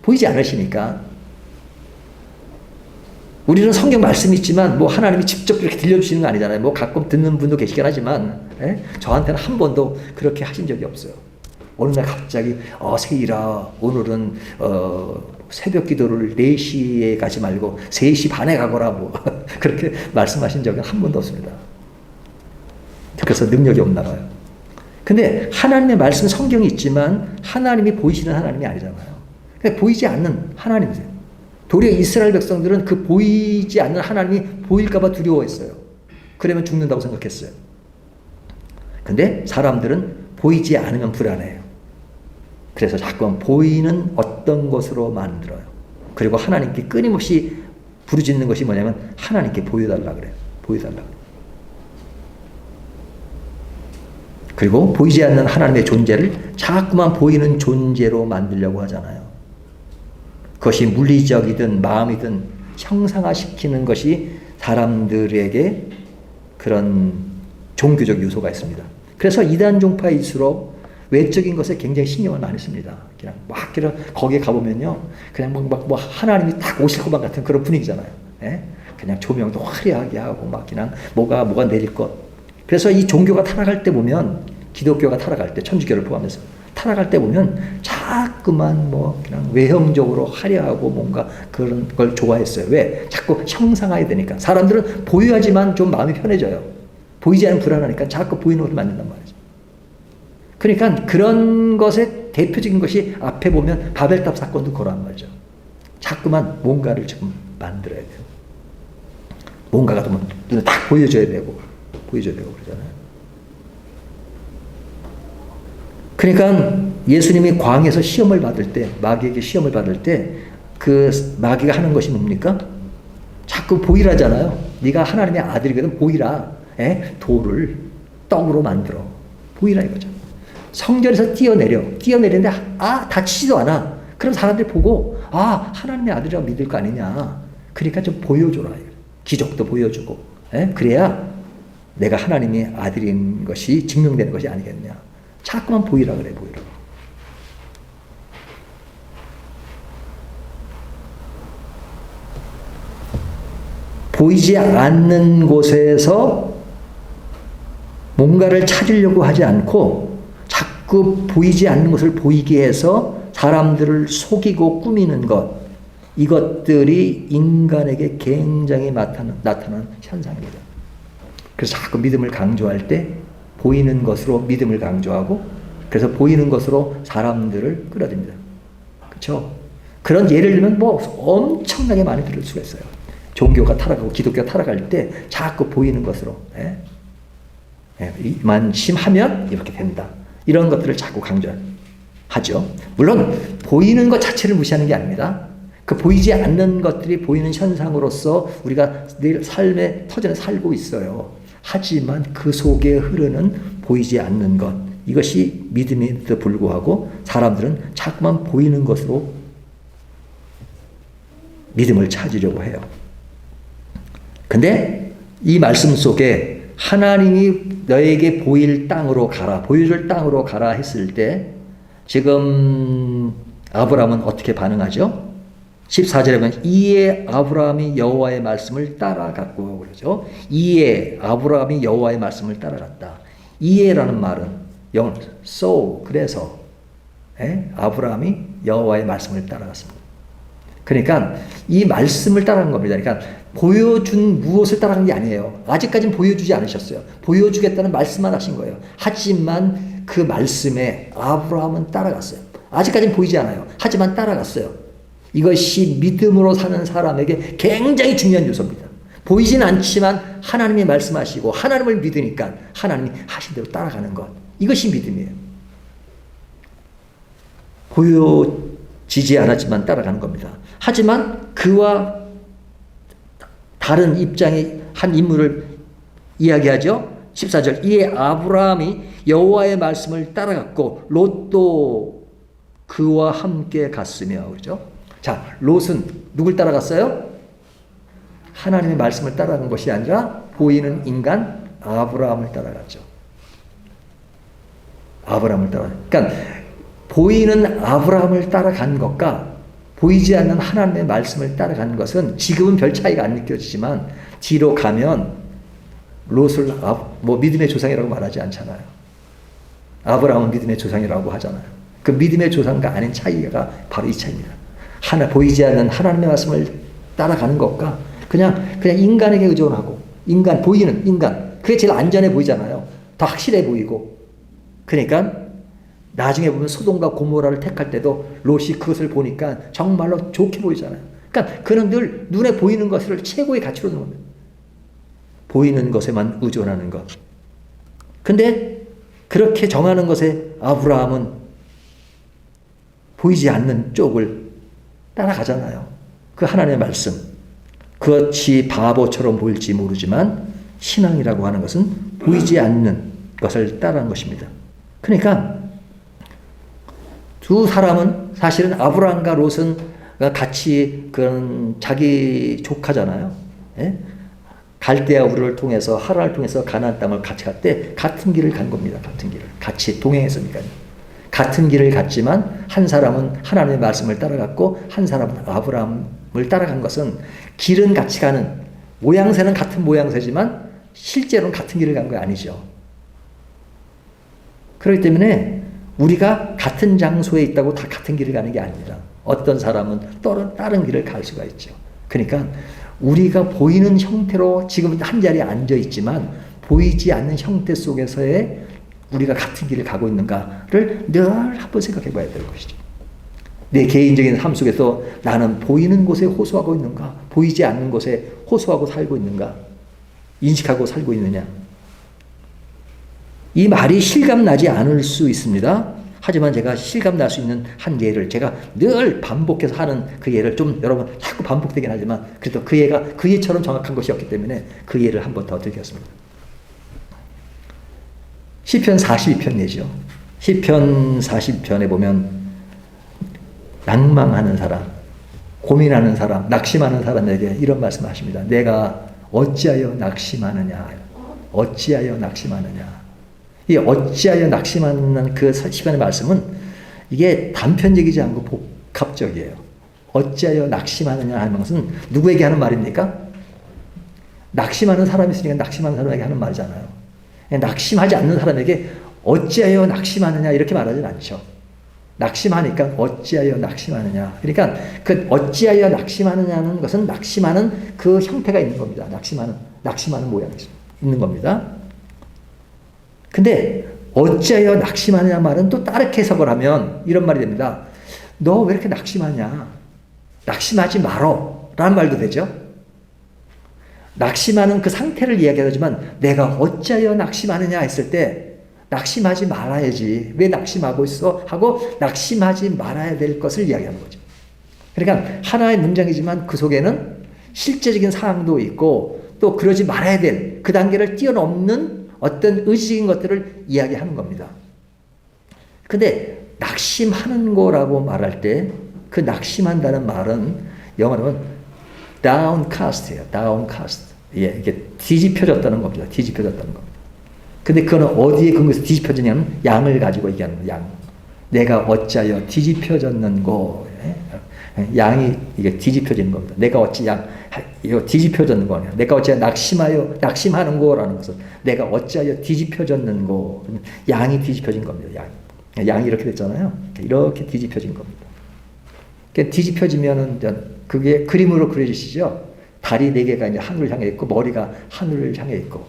보이지 않으시니까. 우리는 성경 말씀이 있지만 뭐 하나님이 직접 그렇게 들려주시는 거 아니잖아요. 뭐 가끔 듣는 분도 계시긴 하지만 저한테는 한 번도 그렇게 하신 적이 없어요. 어느 날 갑자기 세일아 오늘은 새벽 기도를 4시에 가지 말고 3시 반에 가거라 뭐 그렇게 말씀하신 적은 한 번도 없습니다. 그래서 능력이 없나 봐요. 근데 하나님의 말씀 성경이 있지만 하나님이 보이시는 하나님이 아니잖아요. 그러니까 보이지 않는 하나님이세요. 도리어 이스라엘 백성들은 그 보이지 않는 하나님이 보일까 봐 두려워했어요. 그러면 죽는다고 생각했어요. 근데 사람들은 보이지 않으면 불안해요. 그래서 자꾸 보이는 어떤 것으로 만들어요. 그리고 하나님께 끊임없이 부르짖는 것이 뭐냐면 하나님께 보여달라 그래요. 보여달라 그래요. 그리고 보이지 않는 하나님의 존재를 자꾸만 보이는 존재로 만들려고 하잖아요. 그것이 물리적이든 마음이든 형상화시키는 것이 사람들에게 그런 종교적 요소가 있습니다. 그래서 이단 종파일수록 외적인 것에 굉장히 신경을 많이 씁니다. 그냥 거기에 가보면요, 그냥 뭐 하나님이 딱 오실 것만 같은 그런 분위기잖아요. 예? 그냥 조명도 화려하게 하고 막 그냥 뭐가 내릴 것. 그래서 이 종교가 타락할 때 보면, 기독교가 타락할 때, 천주교를 포함해서 타락할 때 보면 자꾸만 뭐 그냥 외형적으로 화려하고 뭔가 그런 걸 좋아했어요. 왜? 자꾸 형상화해야 되니까. 사람들은 보여야지만 좀 마음이 편해져요. 보이지 않으면 불안하니까 자꾸 보이는 것을 만든단 말이죠. 그러니까 그런 것의 대표적인 것이 앞에 보면 바벨탑 사건도 그러한 말이죠. 자꾸만 뭔가를 지금 만들어야 돼요. 뭔가가 또 눈에 딱 보여줘야 되고 그러잖아요. 그러니까 예수님이 광에서 시험을 받을 때, 마귀에게 시험을 받을 때 그 마귀가 하는 것이 뭡니까? 자꾸 보이라잖아요. 네가 하나님의 아들이거든 보이라. 돌을 떡으로 만들어. 보이라 이거죠. 성전에서 뛰어내리는데 다치지도 않아. 그럼 사람들이 보고 하나님의 아들이라고 믿을 거 아니냐. 그러니까 좀 보여줘라. 기적도 보여주고. 그래야 내가 하나님의 아들인 것이 증명되는 것이 아니겠냐. 자꾸만 보이라 그래, 보이라. 보이지 않는 곳에서 뭔가를 찾으려고 하지 않고 자꾸 보이지 않는 것을 보이게 해서 사람들을 속이고 꾸미는 것, 이것들이 인간에게 굉장히 나타나는 현상입니다. 그래서 자꾸 믿음을 강조할 때 보이는 것으로 믿음을 강조하고, 그래서 보이는 것으로 사람들을 끌어들입니다. 그렇죠? 그런 예를 들면 뭐 엄청나게 많이 들을 수가 있어요. 종교가 타락하고 기독교가 타락할 때 자꾸 보이는 것으로, 만심하면 이렇게 된다. 이런 것들을 자꾸 강조하죠. 물론 보이는 것 자체를 무시하는 게 아닙니다. 그 보이지 않는 것들이 보이는 현상으로서 우리가 늘 삶의 터전에 살고 있어요. 하지만 그 속에 흐르는 보이지 않는 것, 이것이 믿음에도 불구하고 사람들은 자꾸만 보이는 것으로 믿음을 찾으려고 해요. 근데 이 말씀 속에 하나님이 너에게 보일 땅으로 가라, 보여줄 땅으로 가라 했을 때 지금 아브라함은 어떻게 반응하죠? 14절에 보면 이에 아브라함이 여호와의 말씀을 따라갔고, 그러죠. 이에 아브라함이 여호와의 말씀을 따라갔다. 이에라는 말은 영어로 so, 그래서 아브라함이 여호와의 말씀을 따라갔습니다. 그러니까 이 말씀을 따라간 겁니다. 그러니까 보여준 무엇을 따라간 게 아니에요. 아직까지는 보여주지 않으셨어요. 보여주겠다는 말씀만 하신 거예요. 하지만 그 말씀에 아브라함은 따라갔어요. 아직까지는 보이지 않아요. 하지만 따라갔어요. 이것이 믿음으로 사는 사람에게 굉장히 중요한 요소입니다. 보이진 않지만 하나님이 말씀하시고 하나님을 믿으니까 하나님이 하신 대로 따라가는 것. 이것이 믿음이에요. 보여지지 않았지만 따라가는 겁니다. 하지만 그와 다른 입장의 한 인물을 이야기하죠. 14절 이에 아브라함이 여호와의 말씀을 따라갔고 롯도 그와 함께 갔으며, 그렇죠? 자, 롯은 누굴 따라갔어요? 하나님의 말씀을 따라간 것이 아니라 보이는 인간 아브라함을 따라갔죠. 아브라함을 그러니까 보이는 아브라함을 따라간 것과 보이지 않는 하나님의 말씀을 따라간 것은 지금은 별 차이가 안 느껴지지만 뒤로 가면 롯을 믿음의 조상이라고 말하지 않잖아요. 아브라함은 믿음의 조상이라고 하잖아요. 그 믿음의 조상과 아닌 차이가 바로 이 차이입니다. 보이지 않는 하나님의 말씀을 따라가는 것과 그냥 인간에게 의존하고, 보이는 인간, 그게 제일 안전해 보이잖아요. 더 확실해 보이고. 그러니까 나중에 보면 소돔과 고모라를 택할 때도 롯이 그것을 보니까 정말로 좋게 보이잖아요. 그러니까 그는 늘 눈에 보이는 것을 최고의 가치로 놓는 겁니다. 보이는 것에만 의존하는 것. 근데 그렇게 정하는 것에 아브라함은 보이지 않는 쪽을 따라가잖아요. 그 하나님의 말씀. 그것이 바보처럼 보일지 모르지만 신앙이라고 하는 것은 보이지 않는 것을 따라한 것입니다. 그러니까 두 사람은 사실은 아브라함과 롯은 같이 그런 자기 조카잖아요. 갈대아 우르를 통해서 하란을 통해서 가나안 땅을 같이 갈 때 같은 길을 간 겁니다. 같은 길을 같이 동행했으니까요. 같은 길을 갔지만 한 사람은 하나님의 말씀을 따라갔고 한 사람은 아브라함을 따라간 것은 길은 같이 가는, 모양새는 같은 모양새지만 실제로는 같은 길을 간 거 아니죠. 그렇기 때문에 우리가 같은 장소에 있다고 다 같은 길을 가는 게 아닙니다. 어떤 사람은 다른 길을 갈 수가 있죠. 그러니까 우리가 보이는 형태로 지금 한 자리에 앉아 있지만 보이지 않는 형태 속에서의 우리가 같은 길을 가고 있는가를 늘 한번 생각해 봐야 될 것이죠. 내 개인적인 삶 속에서 나는 보이는 곳에 호소하고 있는가, 보이지 않는 곳에 호소하고 살고 있는가, 인식하고 살고 있느냐. 이 말이 실감나지 않을 수 있습니다. 하지만 제가 실감날 수 있는 한 예를 제가 늘 반복해서 하는 그 예를 좀 여러분 자꾸 반복되긴 하지만 그래도 그 예가 그 예처럼 정확한 것이었기 때문에 그 예를 한번 더 드리겠습니다. 시편 42편 예죠. 시편 40편에 보면 낭망하는 사람, 고민하는 사람, 낙심하는 사람에게 이런 말씀을 하십니다. 내가 어찌하여 낙심하느냐. 어찌하여 낙심하느냐. 이 어찌하여 낙심하는 그 시간의 말씀은 이게 단편적이지 않고 복합적이에요. 어찌하여 낙심하느냐 하는 것은 누구에게 하는 말입니까? 낙심하는 사람이 있으니까 낙심하는 사람에게 하는 말이잖아요. 낙심하지 않는 사람에게 어찌하여 낙심하느냐 이렇게 말하진 않죠. 낙심하니까 어찌하여 낙심하느냐. 그러니까 그 어찌하여 낙심하느냐는 것은 낙심하는 그 형태가 있는 겁니다. 낙심하는 모양이 있는 겁니다. 근데 어찌하여 낙심하느냐 말은 또 다르게 해석을 하면 이런 말이 됩니다. 너 왜 이렇게 낙심하냐? 낙심하지 말어 라는 말도 되죠. 낙심하는 그 상태를 이야기하지만 내가 어찌하여 낙심하느냐 했을 때 낙심하지 말아야지. 왜 낙심하고 있어? 하고 낙심하지 말아야 될 것을 이야기하는 거죠. 그러니까 하나의 문장이지만 그 속에는 실제적인 사항도 있고 또 그러지 말아야 될 그 단계를 뛰어넘는 어떤 의식인 것들을 이야기하는 겁니다. 근데 낙심하는 거라고 말할 때 그 낙심한다는 말은 영어로는 downcast예요. downcast. 예, 이게 뒤집혀졌다는 겁니다. 뒤집혀졌다는 겁니다. 근데 그거는 어디에 근거해서 뒤집혀지냐면 양을 가지고 얘기하는 거예요. 양. 내가 어찌하여 뒤집혀졌는고. 양이 이게 뒤집혀지는 겁니다. 내가 어찌 이거 뒤집혀졌는 거냐. 내가 어찌하여 낙심하는 거라는 것은 내가 어찌하여 뒤집혀졌는고. 양이 뒤집혀진 겁니다. 양이 이렇게 됐잖아요. 이렇게 뒤집혀진 겁니다. 그러니까 뒤집혀지면은 그게 그림으로 그려지시죠. 다리 4개가 이제 하늘을 향해 있고 머리가 하늘을 향해 있고.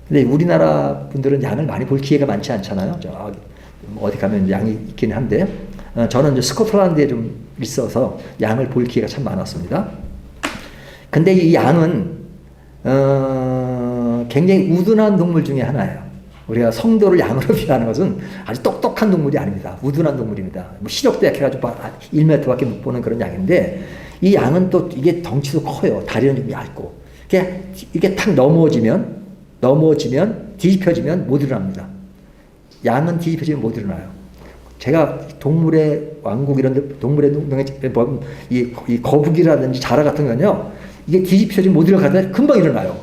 근데 우리나라 분들은 양을 많이 볼 기회가 많지 않잖아요. 어디 가면 양이 있긴 한데 저는 이제 스코틀랜드에 좀 있어서 양을 볼 기회가 참 많았습니다. 근데 이 양은 굉장히 우둔한 동물 중에 하나예요. 우리가 성도를 양으로 비하하는 것은 아주 똑똑한 동물이 아닙니다. 우둔한 동물입니다. 뭐 시력도 약해가지고 1m밖에 못 보는 그런 양인데 이 양은 또 이게 덩치도 커요. 다리는 좀 얇고. 이게 탁 넘어지면 뒤집혀지면 못 일어납니다. 양은 뒤집혀지면 못 일어나요. 제가 동물의 왕국 이런 데 동물의 동맹에 이 거북이라든지 자라 같은 거는요. 이게 뒤집혀지면 못 일어나는데 금방 일어나요.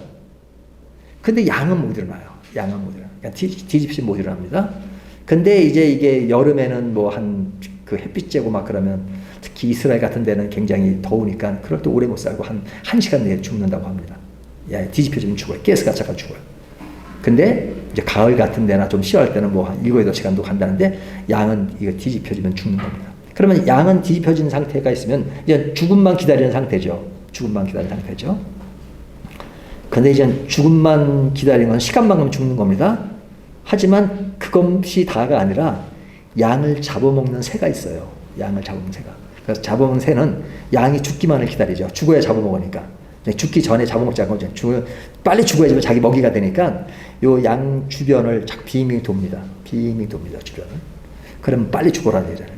근데 양은 못 일어나요. 뒤집히지 못 일어납니다. 근데 이제 이게 여름에는 뭐 그 햇빛 쬐고 막 그러면 특히 이스라엘 같은 데는 굉장히 더우니까 그럴 때 오래 못 살고 한 1시간 내에 죽는다고 합니다. 뒤집혀지면 죽어요. 가스가 차가 죽어요. 근데 이제 가을 같은 데나 좀 시원할 때는 뭐 한 7, 8시간도 간다는데 양은 이거 뒤집혀지면 죽는 겁니다. 그러면 양은 뒤집혀진 상태가 있으면 이제 죽음만 기다리는 상태죠. 근데 이제 죽음만 기다리는 건 시간만 가면 죽는 겁니다. 하지만 그것이 다가 아니라 양을 잡아먹는 새가 있어요. 그래서 잡아먹는 새는 양이 죽기만을 기다리죠. 죽어야 잡아먹으니까. 죽기 전에 잡아먹자고 하죠. 빨리 죽어야지 자기 먹이가 되니까 요 양 주변을 빙빙 돕니다. 주변을. 그러면 빨리 죽어라 되잖아요.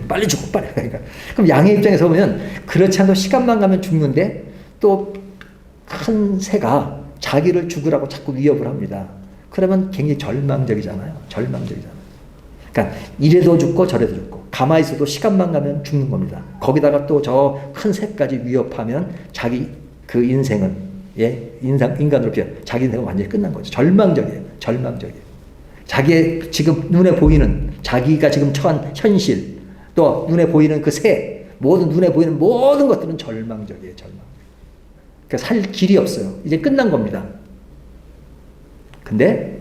빨리 죽어 빨리. 그러니까 그럼 양의 입장에서 보면 그렇지 않아도 시간만 가면 죽는데 또 큰 새가 자기를 죽으라고 자꾸 위협을 합니다. 그러면 굉장히 절망적이잖아요. 그러니까 이래도 죽고 저래도 죽고 가만히 있어도 시간만 가면 죽는 겁니다. 거기다가 또 저 큰 새까지 위협하면 자기 그 인생은 인간으로 자기 인생은 완전히 끝난 거죠. 절망적이에요. 자기의 지금 눈에 보이는 자기가 지금 처한 현실 또 눈에 보이는 그 새 눈에 보이는 모든 것들은 절망적이에요. 그러니까 살 길이 없어요. 이제 끝난 겁니다. 근데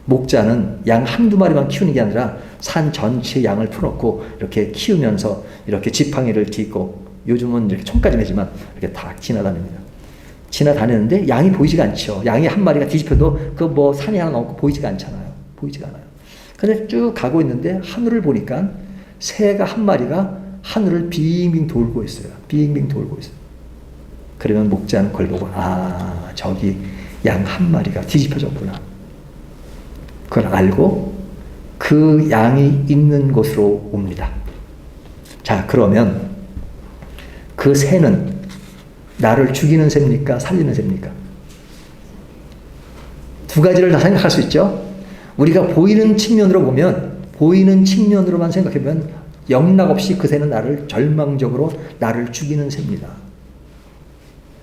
목자는 양 한두 마리만 키우는 게 아니라 산 전체 양을 풀어놓고 이렇게 키우면서 이렇게 지팡이를 짚고 요즘은 이렇게 총까지 매지만 이렇게 다 지나다니는데 양이 보이지가 않죠. 양이 한 마리가 뒤집혀도 그 뭐 산이 하나 넘고 보이지가 않아요. 근데 쭉 가고 있는데 하늘을 보니까 새가 한 마리가 하늘을 빙빙 돌고 있어요. 그러면 목자는 그걸 보고 저기 양 한 마리가 뒤집혀졌구나. 그걸 알고 그 양이 있는 곳으로 옵니다. 자, 그러면 그 새는 나를 죽이는 새입니까? 살리는 새입니까? 두 가지를 다 생각할 수 있죠. 우리가 보이는 측면으로만 생각해보면 영락없이 그 새는 나를 절망적으로 나를 죽이는 새입니다.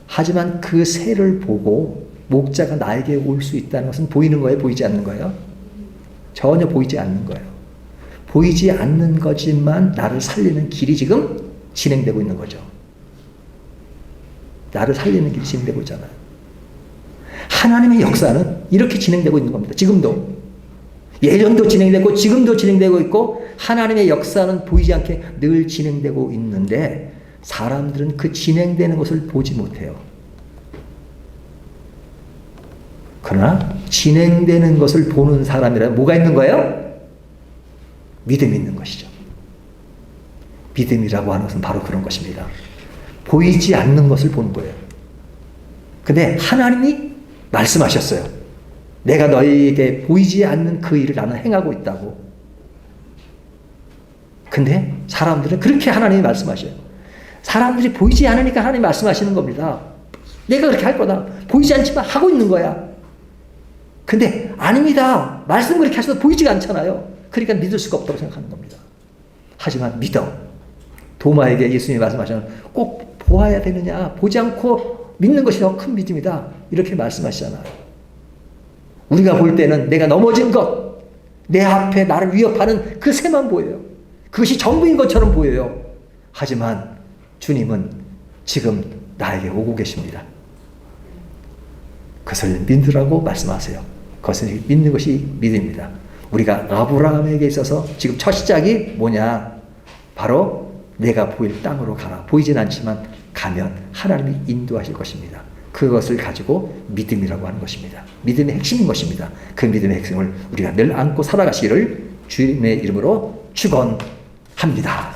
하지만 그 새를 보고 목자가 나에게 올 수 있다는 것은 보이는 거예요? 보이지 않는 거예요? 전혀 보이지 않는 거예요. 보이지 않는 거지만 나를 살리는 길이 지금 진행되고 있는 거죠. 나를 살리는 길이 진행되고 있잖아요. 하나님의 역사는 이렇게 진행되고 있는 겁니다. 지금도. 예전도 진행되고 지금도 진행되고 있고 하나님의 역사는 보이지 않게 늘 진행되고 있는데 사람들은 그 진행되는 것을 보지 못해요. 그러나 진행되는 것을 보는 사람이라면 뭐가 있는 거예요? 믿음이 있는 것이죠. 믿음이라고 하는 것은 바로 그런 것입니다. 보이지 않는 것을 보는 거예요. 근데 하나님이 말씀하셨어요. 내가 너희에게 보이지 않는 그 일을 나는 행하고 있다고. 근데 사람들은 그렇게 하나님이 말씀하셔요. 사람들이 보이지 않으니까 하나님이 말씀하시는 겁니다. 내가 그렇게 할 거다. 보이지 않지만 하고 있는 거야. 근데 아닙니다. 말씀 그렇게 하셔도 보이지가 않잖아요. 그러니까 믿을 수가 없다고 생각하는 겁니다. 하지만 믿어. 도마에게 예수님이 말씀하시는 꼭 보아야 되느냐. 보지 않고 믿는 것이 더 큰 믿음이다. 이렇게 말씀하시잖아요. 우리가 볼 때는 내가 넘어진 것, 내 앞에 나를 위협하는 그 새만 보여요. 그것이 전부인 것처럼 보여요. 하지만 주님은 지금 나에게 오고 계십니다. 그것을 믿으라고 말씀하세요. 그것을 믿는 것이 믿음입니다. 우리가 아브라함에게 있어서 지금 첫 시작이 뭐냐? 바로 내가 보일 땅으로 가라. 보이진 않지만 가면 하나님이 인도하실 것입니다. 그것을 가지고 믿음이라고 하는 것입니다. 믿음의 핵심인 것입니다. 그 믿음의 핵심을 우리가 늘 안고 살아가시기를 주님의 이름으로 축원합니다.